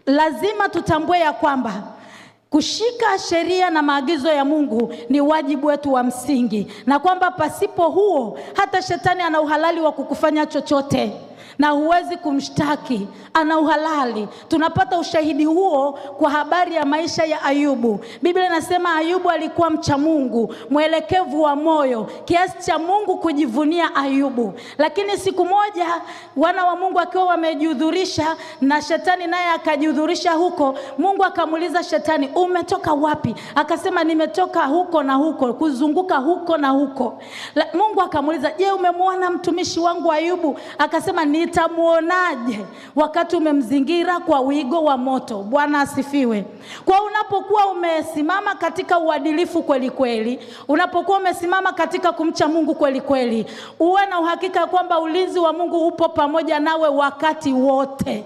lazima tutambue ya kwamba kushika sheria na maagizo ya Mungu ni wajibu wetu wa msingi, na kwamba pasipo huo hata shetani ana uhalali wa kukufanya chochote na huwezi kumshtaki, ana uhalali. Tunapata ushahidi huo kwa habari ya maisha ya Ayubu. Biblia inasema Ayubu alikuwa mcha Mungu, mwelekevu wa moyo, kiasi cha Mungu kujivunia Ayubu. Lakini siku moja wana wa Mungu akiwa wamejihudhurisha na shetani naye akajihudhurisha huko, Mungu akamuuliza shetani, umetoka wapi? Akasema nimetoka huko na huko, kuzunguka huko na huko. Mungu akamuuliza, je, umemwona mtumishi wangu Ayubu? Akasema, nitamuonaje wakati umemzingira kwa wigo wa moto? Bwana asifiwe. Kwa unapokuwa umesimama katika uadilifu kweli kweli, unapokuwa umesimama katika kumcha Mungu kweli kweli, uwe na uhakika kwamba ulinzi wa Mungu upo pamoja nawe wakati wote.